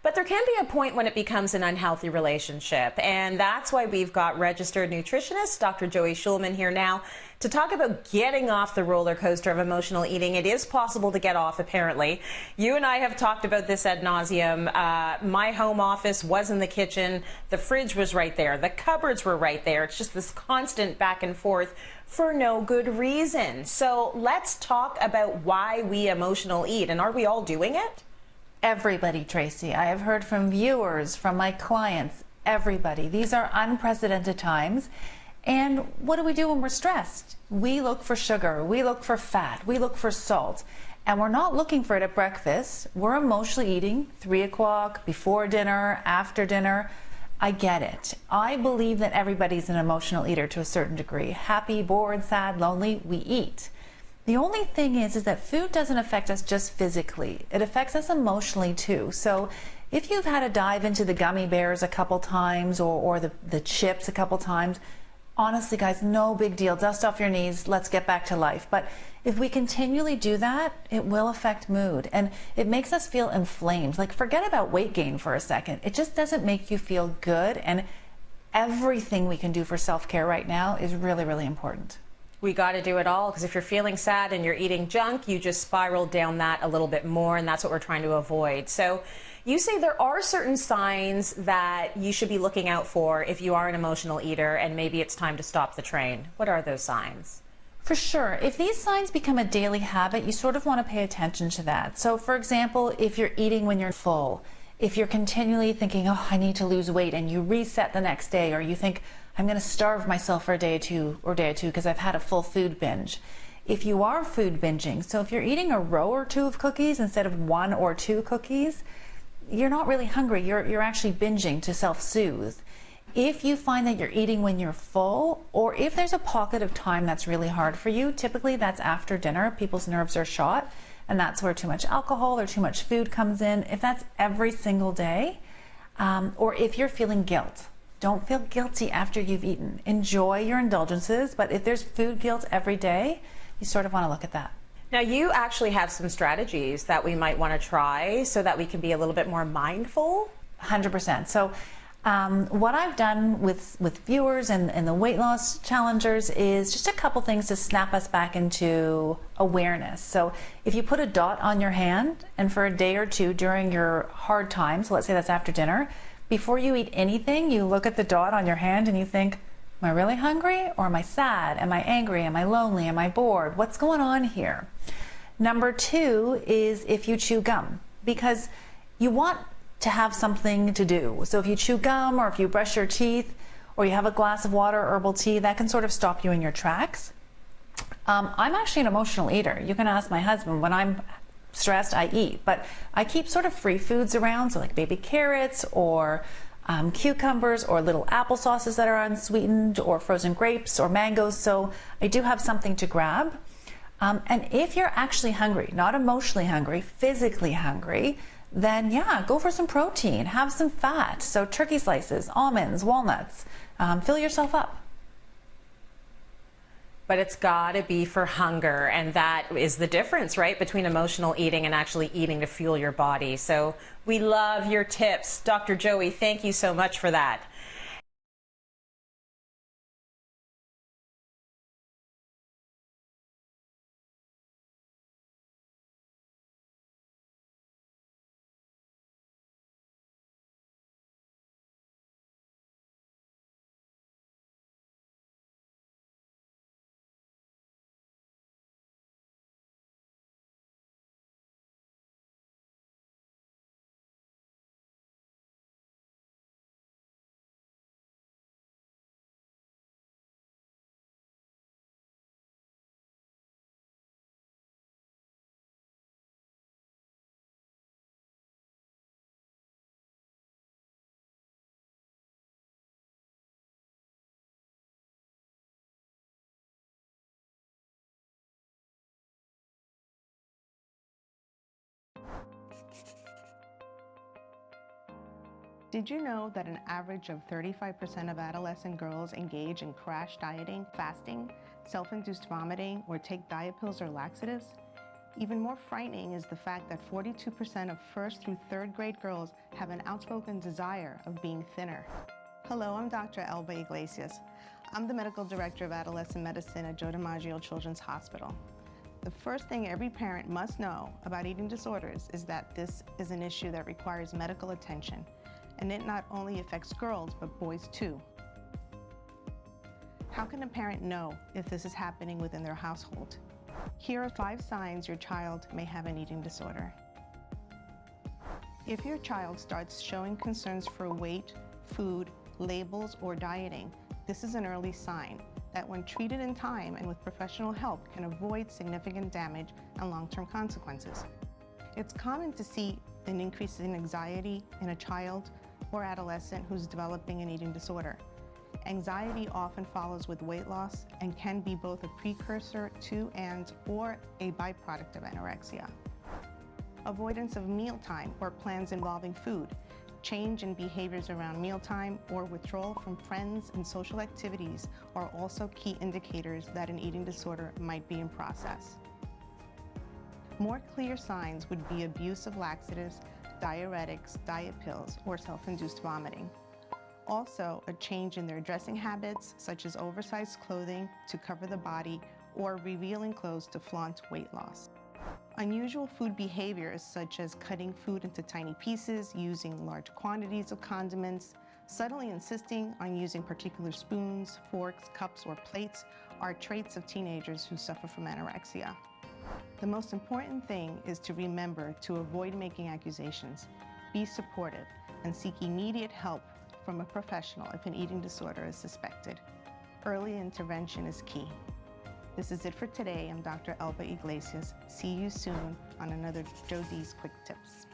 But there can be a point when it becomes an unhealthy relationship, and that's why we've got registered nutritionist Dr. Joey Schulman here now to talk about getting off the roller coaster of emotional eating. It is possible to get off, apparently. You and I have talked about this ad nauseum. My home office was in the kitchen. The fridge was right there. The cupboards were right there. It's just this constant back and forth for no good reason. So let's talk about why we emotional eat, and are we all doing it? Everybody, Tracy. I have heard from viewers, from my clients, everybody. These are unprecedented times. And what do we do when we're stressed? We look for sugar, we look for fat, we look for salt. And we're not looking for it at breakfast. We're emotionally eating 3 o'clock, before dinner, after dinner. I get it. I believe that everybody's an emotional eater to a certain degree. Happy, bored, sad, lonely, we eat. The only thing is that food doesn't affect us just physically. It affects us emotionally too. So if you've had to dive into the gummy bears a couple times or the chips a couple times, honestly guys, no big deal. Dust off your knees, let's get back to life. But if we continually do that, it will affect mood and it makes us feel inflamed. Like, forget about weight gain for a second. It just doesn't make you feel good, and everything we can do for self-care right now is really, really important. We got to do it all, because if you're feeling sad and you're eating junk, you just spiral down that a little bit more, and that's what we're trying to avoid. So you say there are certain signs that you should be looking out for if you are an emotional eater and maybe it's time to stop the train. What are those signs? For sure. If these signs become a daily habit, you sort of want to pay attention to that. So for example, if you're eating when you're full, if you're continually thinking, oh, I need to lose weight, and you reset the next day, or you think, I'm going to starve myself for a day or two because I've had a full food binge. If you are food binging, so if you're eating a row or two of cookies instead of 1 or 2 cookies, you're not really hungry. You're actually binging to self-soothe. If you find that you're eating when you're full, or if there's a pocket of time that's really hard for you, typically that's after dinner. People's nerves are shot, and that's where too much alcohol or too much food comes in. If that's every single day, or if you're feeling guilt, don't feel guilty after you've eaten. Enjoy your indulgences, but if there's food guilt every day, you sort of want to look at that. Now, you actually have some strategies that we might want to try so that we can be a little bit more mindful. 100%. So what I've done with viewers and the weight loss challengers is just a couple things to snap us back into awareness. So if you put a dot on your hand, and for a day or two during your hard time, so let's say that's after dinner, before you eat anything, you look at the dot on your hand and you think, am I really hungry, or am I sad? Am I angry? Am I lonely? Am I bored? What's going on here? Number 2 is if you chew gum, because you want to have something to do. So if you chew gum, or if you brush your teeth, or you have a glass of water or herbal tea, that can sort of stop you in your tracks. I'm actually an emotional eater. You can ask my husband. When I'm stressed, I eat, but I keep sort of free foods around, so like baby carrots or cucumbers or little apple sauces that are unsweetened, or frozen grapes or mangoes, so I do have something to grab. And if you're actually hungry, not emotionally hungry, physically hungry, then yeah, go for some protein, have some fat, so turkey slices, almonds, walnuts, fill yourself up. But it's got to be for hunger, and that is the difference, right, between emotional eating and actually eating to fuel your body. So we love your tips. Dr. Joey, thank you so much for that. Did you know that an average of 35% of adolescent girls engage in crash dieting, fasting, self-induced vomiting, or take diet pills or laxatives? Even more frightening is the fact that 42% of first through third grade girls have an outspoken desire of being thinner. Hello, I'm Dr. Elba Iglesias. I'm the Medical Director of Adolescent Medicine at Joe DiMaggio Children's Hospital. The first thing every parent must know about eating disorders is that this is an issue that requires medical attention, and it not only affects girls, but boys too. How can a parent know if this is happening within their household? Here are 5 signs your child may have an eating disorder. If your child starts showing concerns for weight, food, labels, or dieting, this is an early sign that when treated in time and with professional help can avoid significant damage and long-term consequences. It's common to see an increase in anxiety in a child or adolescent who's developing an eating disorder. Anxiety often follows with weight loss and can be both a precursor to or a byproduct of anorexia. Avoidance of mealtime or plans involving food, change in behaviors around mealtime, or withdrawal from friends and social activities are also key indicators that an eating disorder might be in process. More clear signs would be abuse of laxatives, diuretics, diet pills, or self-induced vomiting. Also, a change in their dressing habits, such as oversized clothing to cover the body or revealing clothes to flaunt weight loss. Unusual food behaviors, such as cutting food into tiny pieces, using large quantities of condiments, subtly insisting on using particular spoons, forks, cups, or plates, are traits of teenagers who suffer from anorexia. The most important thing is to remember to avoid making accusations, be supportive, and seek immediate help from a professional if an eating disorder is suspected. Early intervention is key. This is it for today. I'm Dr. Elba Iglesias. See you soon on another Joe D's Quick Tips.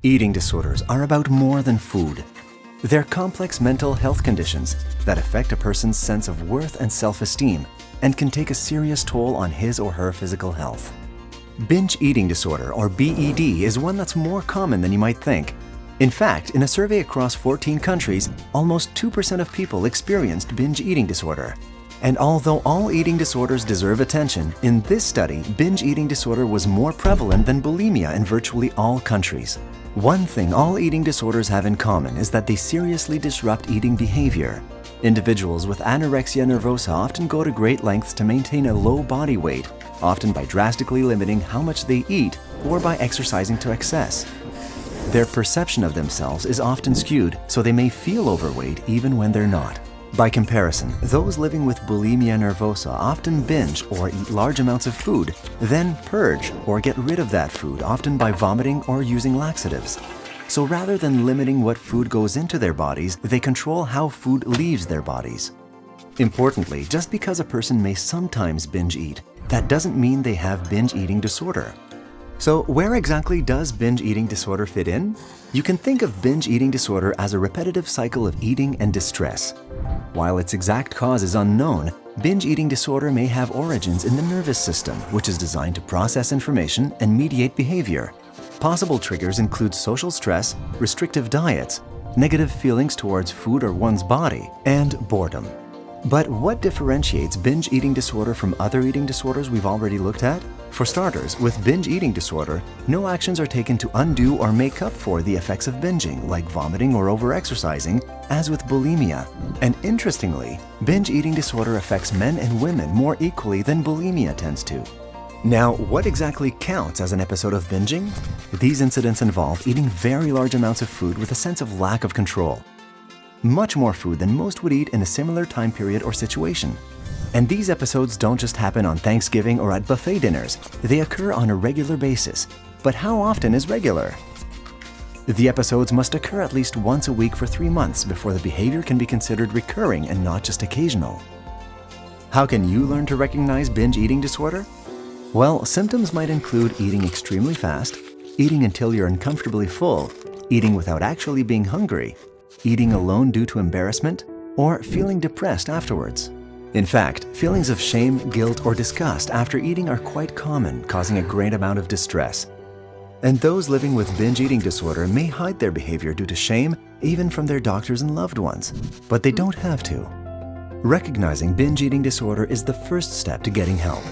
Eating disorders are about more than food. They're complex mental health conditions that affect a person's sense of worth and self-esteem and can take a serious toll on his or her physical health. Binge eating disorder, or BED, is one that's more common than you might think. In fact, in a survey across 14 countries, almost 2% of people experienced binge eating disorder. And although all eating disorders deserve attention, in this study, binge eating disorder was more prevalent than bulimia in virtually all countries. One thing all eating disorders have in common is that they seriously disrupt eating behavior. Individuals with anorexia nervosa often go to great lengths to maintain a low body weight, often by drastically limiting how much they eat or by exercising to excess. Their perception of themselves is often skewed, so they may feel overweight even when they're not. By comparison, those living with bulimia nervosa often binge or eat large amounts of food, then purge or get rid of that food, often by vomiting or using laxatives. So rather than limiting what food goes into their bodies, they control how food leaves their bodies. Importantly, just because a person may sometimes binge eat, that doesn't mean they have binge eating disorder. So where exactly does binge eating disorder fit in? You can think of binge eating disorder as a repetitive cycle of eating and distress. While its exact cause is unknown, binge eating disorder may have origins in the nervous system, which is designed to process information and mediate behavior. Possible triggers include social stress, restrictive diets, negative feelings towards food or one's body, and boredom. But what differentiates binge eating disorder from other eating disorders we've already looked at? For starters, with binge eating disorder, no actions are taken to undo or make up for the effects of binging, like vomiting or overexercising, as with bulimia. And interestingly, binge eating disorder affects men and women more equally than bulimia tends to. Now, what exactly counts as an episode of binging? These incidents involve eating very large amounts of food with a sense of lack of control. Much more food than most would eat in a similar time period or situation. And these episodes don't just happen on Thanksgiving or at buffet dinners. They occur on a regular basis. But how often is regular? The episodes must occur at least once a week for 3 months before the behavior can be considered recurring and not just occasional. How can you learn to recognize binge eating disorder? Well, symptoms might include eating extremely fast, eating until you're uncomfortably full, eating without actually being hungry, eating alone due to embarrassment, or feeling depressed afterwards. In fact, feelings of shame, guilt, or disgust after eating are quite common, causing a great amount of distress. And those living with binge eating disorder may hide their behavior due to shame, even from their doctors and loved ones, but they don't have to. Recognizing binge eating disorder is the first step to getting help.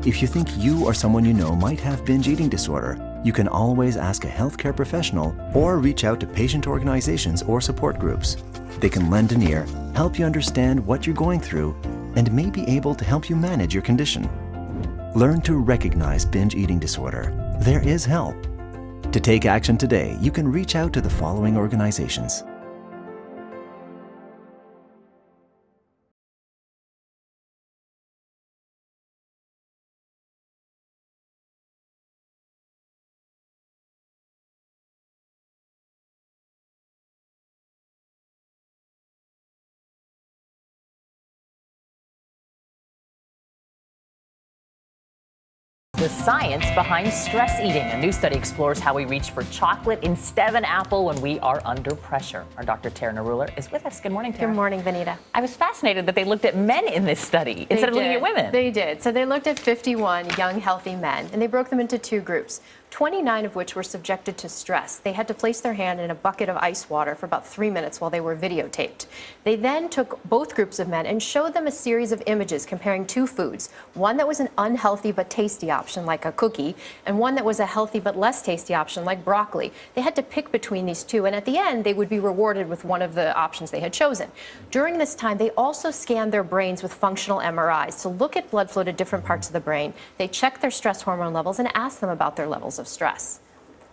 If you think you or someone you know might have binge eating disorder, you can always ask a healthcare professional or reach out to patient organizations or support groups. They can lend an ear, help you understand what you're going through, and may be able to help you manage your condition. Learn to recognize binge eating disorder. There is help. To take action today, you can reach out to the following organizations. The science behind stress eating. A new study explores how we reach for chocolate instead of an apple when we are under pressure. Our Dr. Tara Naruller is with us. Good morning, Tara. Good morning, Vanita. I was fascinated that they looked at men in this study instead of looking at women. They did. So they looked at 51 young, healthy men, and they broke them into 2 groups. 29 of which were subjected to stress. They had to place their hand in a bucket of ice water for about 3 minutes while they were videotaped. They then took both groups of men and showed them a series of images comparing 2 foods, one that was an unhealthy but tasty option like a cookie, and one that was a healthy but less tasty option like broccoli. They had to pick between these 2, and at the end they would be rewarded with one of the options they had chosen. During this time, they also scanned their brains with functional MRIs to look at blood flow to different parts of the brain. They checked their stress hormone levels and asked them about their levels of stress.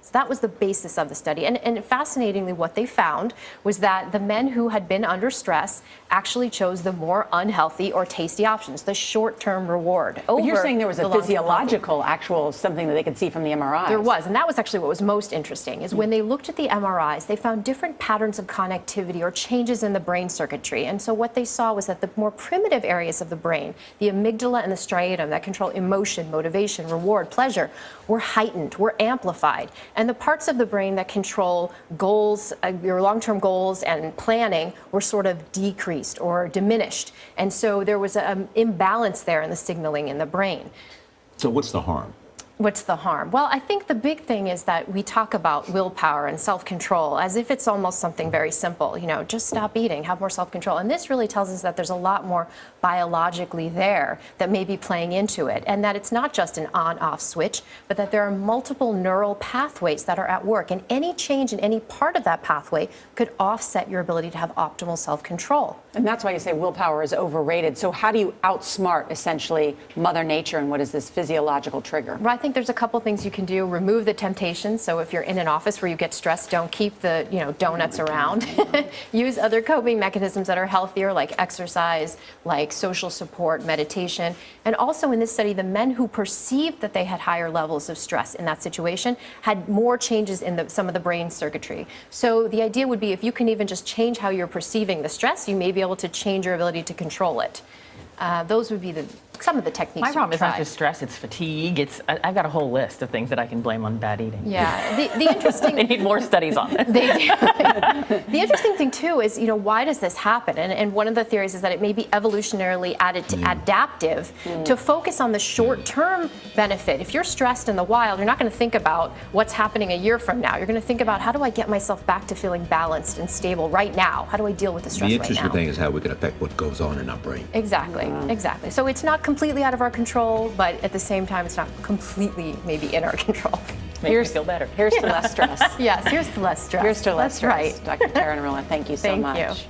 So that was the basis of the study. And fascinatingly, what they found was that the men who had been under stress actually chose the more unhealthy or tasty options, the short-term reward. But you're saying there was a physiological actual something that they could see from the MRIs. There was, and that was actually what was most interesting, is when they looked at the MRIs, they found different patterns of connectivity or changes in the brain circuitry. And so what they saw was that the more primitive areas of the brain, the amygdala and the striatum that control emotion, motivation, reward, pleasure, were heightened, were amplified. And the parts of the brain that control goals, your long-term goals and planning, were sort of decreased or diminished. And so there was an imbalance there in the signaling in the brain. So what's the harm? What's the harm? Well, I think the big thing is that we talk about willpower and self-control as if it's almost something very simple. You know, just stop eating, have more self-control. And this really tells us that there's a lot more biologically there that may be playing into it, and that it's not just an on-off switch, but that there are multiple neural pathways that are at work, and any change in any part of that pathway could offset your ability to have optimal self-control. And that's why you say willpower is overrated. So how do you outsmart, essentially, Mother Nature, and what is this physiological trigger? Well, I think there's a couple things you can do. Remove the temptation. So if you're in an office where you get stressed, don't keep the donuts around. Use other coping mechanisms that are healthier, like exercise, like social support, meditation. And also in this study, the men who perceived that they had higher levels of stress in that situation had more changes in some of the brain circuitry. So the idea would be if you can even just change how you're perceiving the stress, you may be able to change your ability to control it. Those would be some of the techniques. My problem is try. not just stress, it's fatigue. I've got a whole list of things that I can blame on bad eating. Yeah, the interesting... They need more studies on this. They do. The interesting thing, too, is, why does this happen? And one of the theories is that it may be evolutionarily adaptive to focus on the short-term benefit. If you're stressed in the wild, you're not going to think about what's happening a year from now. You're going to think about, how do I get myself back to feeling balanced and stable right now? How do I deal with the stress right now? The interesting thing is how we can affect what goes on in our brain. Exactly, exactly. So it's not completely out of our control, but at the same time, it's not completely maybe in our control. Makes me feel better. Here's to less stress. Yes, here's to less stress. Here's to less stress. That's right. Dr. Tara Naruller, thank you so much. Thank you.